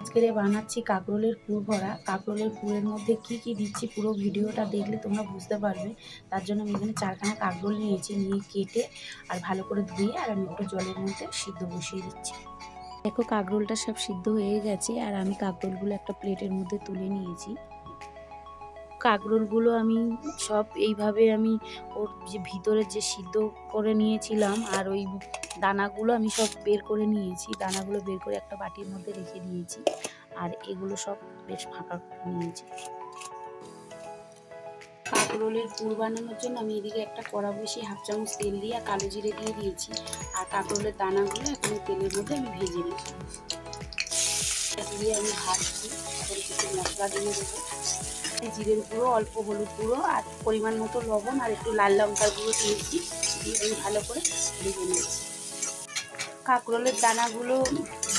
আজকে বানাচ্ছি কাঁকরোলের পুর ভরা। কাঁকরোলের পুরের মধ্যে কি কি দিচ্ছি পুরো ভিডিওটা দেখলে তোমরা বুঝতে পারবে। তার জন্য আমি এখানে 4খানা কাঁকরোল নিয়েছি, নিয়ে কেটে আর ভালো করে ধুয়ে আর আমি একটু জলের মধ্যে সিদ্ধ বসিয়ে দিচ্ছি। দেখো কাঁকরোলটা সব সিদ্ধ হয়ে গেছে আর আমি কাঁকরোলগুলো একটা প্লেটের মধ্যে তুলে নিয়েছি। কাঁকরোলগুলো আমি সব এইভাবে আমি ওর যে ভিতরে যে সিদ্ধ করে নিয়েছিলাম আর ওই দানাগুলো আমি সব বের করে নিয়েছি। দানাগুলো বের করে একটা বাটির মধ্যে রেখে দিয়েছি আর এগুলো সব বেশ ফাঁকা করে নিয়েছি। কাঁকরোলের পুর বানানোর জন্য আমি এদিকে একটা কড়া বসিয়ে 1/2 চামচ তেল দিয়ে কালো জিরে দিয়ে দিয়েছি আর কাঁকরোলের দানাগুলো এখন তেলের মধ্যে আমি ভেজে নিয়েছি। দিয়ে আমি ভাজছি, এখন কিছু মশলা দিয়ে দেবো। জিরের গুঁড়ো, অল্প হলুদ গুঁড়ো আর পরিমাণ মতো লবণ আর একটু লাল লঙ্কার গুঁড়ো দিয়েছি, দিয়ে আমি ভালো করে ভেজে নিয়েছি। কাঁকরোলের দানাগুলো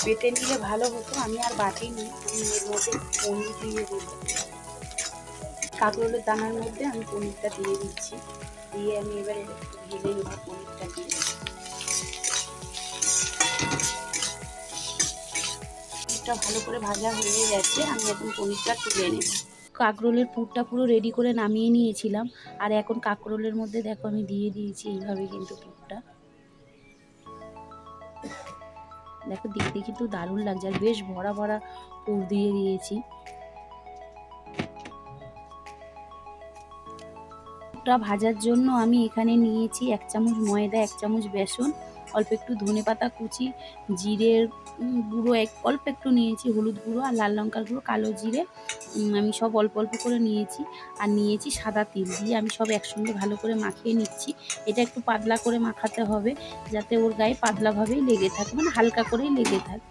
বেটে নিলে ভালো হতো, আমি আর বাটিনি, আমি এর মধ্যে পনির দিয়ে দেবো। কাঁকরোলের দানার মধ্যে আমি পনিরটা দিয়ে দিচ্ছি, দিয়ে আমি এবারে ভেজে নেব পনিরটা দিয়ে। পনিরটা ভালো করে ভাজা হয়ে গেছে, আমি এখন পনিরটা তুলে নেব। কাঁকরোলের পুরটা পুরো রেডি করে নামিয়ে নিয়েছিলাম আর এখন কাঁকরোলের মধ্যে দেখো আমি দিয়ে দিয়েছি এইভাবে কিন্তু পুরটা। দেখো দেখতে কিন্তু দারুণ লাগছে আর বেশ ভরা ভরা পুর দিয়ে দিয়েছি। পুরটা ভাজার জন্য আমি এখানে নিয়েছি 1 চামচ ময়দা, 1 চামচ বেসন, অল্প একটু ধনেপাতা কুচি, জিরের গুঁড়ো অল্প একটু নিয়েছি, হলুদ গুঁড়ো আর লাল লঙ্কার গুঁড়ো, কালো জিরে আমি সব অল্প অল্প করে নিয়েছি আর নিয়েছি সাদা তিল, দিয়ে আমি সব একসঙ্গে ভালো করে মাখিয়ে নিচ্ছি। এটা একটু পাতলা করে মাখাতে হবে যাতে ওর গায়ে পাতলাভাবেই লেগে থাকে, মানে হালকা করেই লেগে থাকে।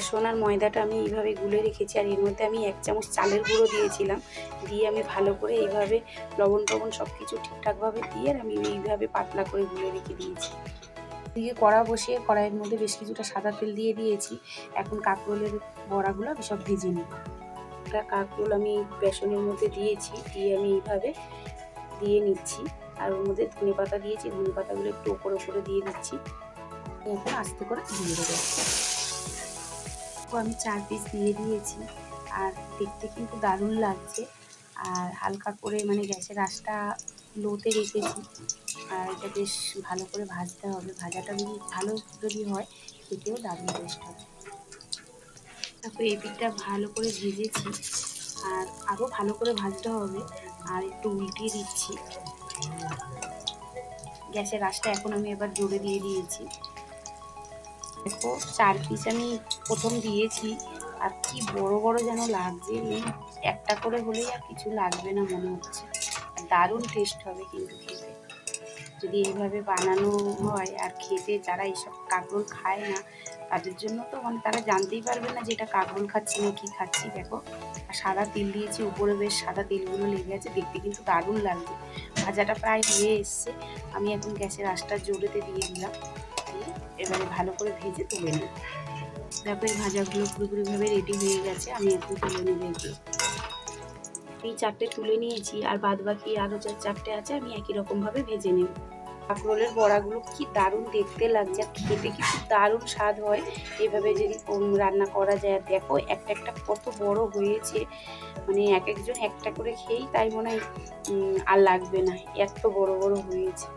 সোনার ময়দাটা আমি এইভাবে গুলে রেখেছি আর এর মধ্যে আমি 1 চামচ চালের গুঁড়ো দিয়েছিলাম, দিয়ে আমি ভালো করে এইভাবে লবণ টবণ সব কিছু ঠিকঠাকভাবে দিয়ে আর আমি এইভাবে পাতলা করে গুলে রেখে দিয়েছি। দিয়ে কড়া বসিয়ে কড়াইয়ের মধ্যে বেশ কিছুটা সাদা তেল দিয়ে দিয়েছি। এখন কাঁকরোলের বড়াগুলো আমি সব ভেজে নিই। একটা কাঁকরোল আমি বেসনের মধ্যে দিয়েছি, দিয়ে আমি এইভাবে দিয়ে নিচ্ছি আর ওর মধ্যে ধনেপাতা দিয়েছি, ধনেপাতাগুলো একটু ওপরে ওপরে দিয়ে দিচ্ছি। এখন আস্তে করে দিয়ে দেবো। আমি 4 পিস দিয়ে দিয়েছি আর দেখতে কিন্তু দারুণ লাগছে। আর হালকা করে মানে গ্যাসের আঁচটা লোতে রেখেছি আর এটা বেশ ভালো করে ভাজতে হবে। ভাজাটা যদি হয় খেতেও দারুণ টেস্ট হবে। তারপর এই পিঠটা ভালো করে ভেজেছি আর আরও ভালো করে ভাজতে হবে আর একটু উল্টিয়ে দিচ্ছি। গ্যাসের আঁচটা এখন আমি এবার জোরে দিয়ে দিয়েছি। দেখো 4 পিস আমি প্রথম দিয়েছি আর কি বড় বড় যেন লাগছে, একটা করে হলেই আর কিছু লাগবে না মনে হচ্ছে। দারুণ টেস্ট হবে কিন্তু খেতে যদি এইভাবে বানানো হয়। আর খেতে যারা এইসব কাঁকরোল খায় না তাদের জন্য তো মানে তারা জানতেই পারবে না যে এটা কাঁকরোল খাচ্ছি না কি খাচ্ছি। দেখো আর সাদা তিল দিয়েছি, উপরে বেশ সাদা তিলগুলো লেগে আছে, দেখতে কিন্তু দারুণ লাগছে। ভাজাটা প্রায় হয়ে এসছে, আমি এখন গ্যাসের আঁচটা জোরেতে দিয়ে দিলাম, দিয়ে এবারে ভালো করে ভেজে তুলে নিই। দেখো এই ভাজাগুলো পুরোপুরিভাবে রেডি হয়ে গেছে, আমি এখন তুলে নেব এগুলো। এই 4টে তুলে নিয়েছি আর বাদ বাকি আরও 4টে আছে, আমি একই রকমভাবে ভেজে নেব। কাঁকরোলের বড়াগুলো কি দারুণ দেখতে লাগছে আর খেতে কিন্তু দারুণ স্বাদ হয় এভাবে যদি রান্না করা যায়। দেখো একটা একটা কত বড় হয়েছে, মানে এক একজন একটা করে খেয়েই তাই মনে হয় আর লাগবে না, এত বড় বড় হয়েছে।